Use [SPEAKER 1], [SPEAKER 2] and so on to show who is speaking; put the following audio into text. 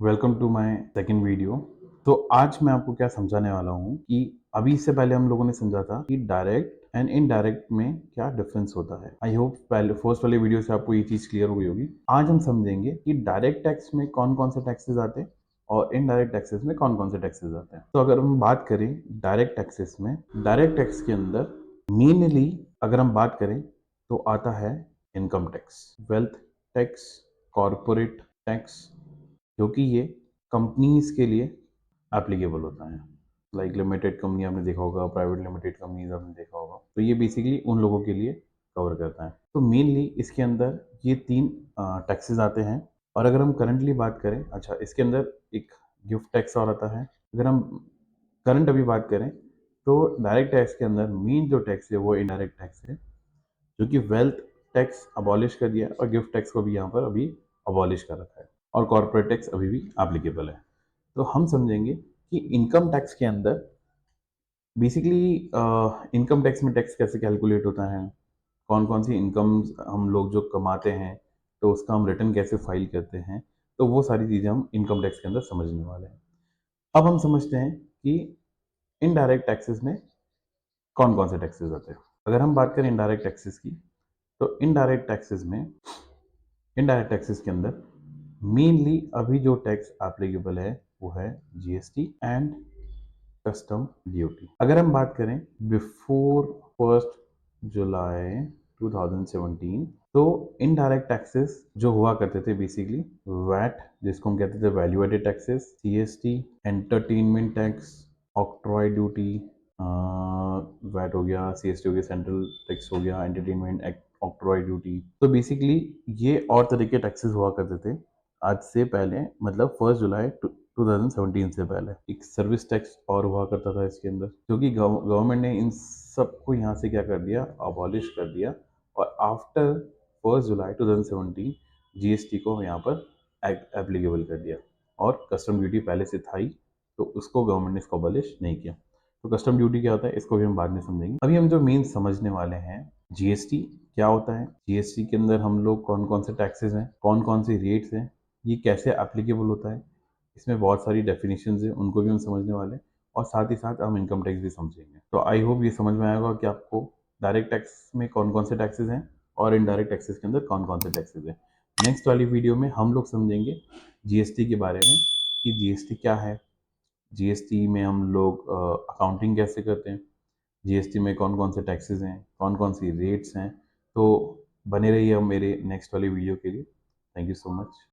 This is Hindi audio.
[SPEAKER 1] Welcome to my second video. तो आज मैं आपको क्या समझाने वाला हूँ कि अभी इससे पहले हम लोगों ने समझा था कि डायरेक्ट एंड इनडायरेक्ट में क्या डिफरेंस होता है। आई होप पहले फर्स्ट वाले वीडियो से आपको ये चीज़ क्लियर हो गई होगी। आज हम समझेंगे कि डायरेक्ट टैक्स में कौन कौन से टैक्सेस आते हैं और इनडायरेक्ट टैक्सेस में कौन कौन से टैक्सेस आते हैं। तो अगर हम बात करें डायरेक्ट टैक्सेस में, डायरेक्ट टैक्स के अंदर मेनली अगर हम बात करें तो आता है income tax, wealth tax, corporate tax, जो कि ये कंपनीज के लिए एप्लीकेबल होता है। लाइक लिमिटेड कंपनी आपने देखा होगा, प्राइवेट लिमिटेड कंपनीज आपने देखा होगा, तो ये बेसिकली उन लोगों के लिए कवर करता है। तो मेनली इसके अंदर ये तीन टैक्सेस आते हैं। और अगर हम करंटली बात करें, अच्छा इसके अंदर एक गिफ्ट टैक्स और आता है। अगर हम करंट अभी बात करें तो डायरेक्ट टैक्स के अंदर मेन जो टैक्स है वो इनडायरेक्ट टैक्स है, जो कि वेल्थ टैक्स अबॉलिश कर दिया है और गिफ्ट टैक्स को भी यहाँ पर अभी अबॉलिश कर रखा है, और कॉर्पोरेट टैक्स अभी भी एप्लीकेबल है। तो हम समझेंगे कि इनकम टैक्स के अंदर बेसिकली इनकम टैक्स में टैक्स कैसे कैलकुलेट होता है, कौन कौन सी इनकम हम लोग जो कमाते हैं तो उसका हम रिटर्न कैसे फाइल करते हैं, तो वो सारी चीज़ें हम इनकम टैक्स के अंदर समझने वाले हैं। अब हम समझते हैं कि इनडायरेक्ट टैक्सेस में कौन कौन से टैक्सेस आते हैं। अगर हम बात करें इनडायरेक्ट टैक्सेस की, तो इनडायरेक्ट टैक्सेस के अंदर मेनली अभी जो टैक्स एप्लीकेबल है वो है जीएसटी एंड कस्टम ड्यूटी। अगर हम बात करें बिफोर 1 जुलाई 2017, तो इनडायरेक्ट टैक्सेस जो हुआ करते थे बेसिकली वैट, जिसको हम कहते थे value added taxes, CST, entertainment tax, octroi duty, VAT हो गया, सीएसटी हो गया, सेंट्रल टैक्स हो गया, एंटरटेनमेंट ऑक्ट्रॉय ड्यूटी। तो बेसिकली ये और तरह के टैक्सेस हुआ करते थे आज से पहले, मतलब 1 जुलाई 2017 से पहले। एक सर्विस टैक्स और हुआ करता था इसके अंदर, क्योंकि गवर्नमेंट ने इन सबको यहाँ से क्या कर दिया, अबॉलिश कर दिया। और आफ्टर 1 जुलाई 2017 जीएसटी को यहाँ पर एप्लीकेबल कर दिया, और कस्टम ड्यूटी पहले से था ही, तो उसको गवर्नमेंट ने इसको अबॉलिश नहीं किया। तो कस्टम ड्यूटी क्या होता है इसको भी हम बाद में समझेंगे। अभी हम जो मेन समझने वाले हैं, जीएसटी क्या होता है, जीएसटी के अंदर हम लोग कौन कौन से टैक्सेस हैं, कौन कौन सी रेट्स हैं, ये कैसे एप्लीकेबल होता है, इसमें बहुत सारी डेफिनेशंस हैं, उनको भी हम समझने वाले हैं। और साथ ही साथ हम इनकम टैक्स भी समझेंगे। तो आई होप ये समझ में आएगा कि आपको डायरेक्ट टैक्स में कौन कौन से टैक्सेस हैं और इनडायरेक्ट टैक्सेस के अंदर कौन कौन से टैक्सेस हैं। नेक्स्ट वाली वीडियो में हम लोग समझेंगे जीएसटी के बारे में, कि जीएसटी क्या है, जीएसटी में हम लोग अकाउंटिंग कैसे करते हैं, जीएसटी में कौन कौन से टैक्सेस हैं, कौन कौन सी रेट्स हैं। तो बने रहिए हम मेरे नेक्स्ट वाली वीडियो के लिए। Thank you so much.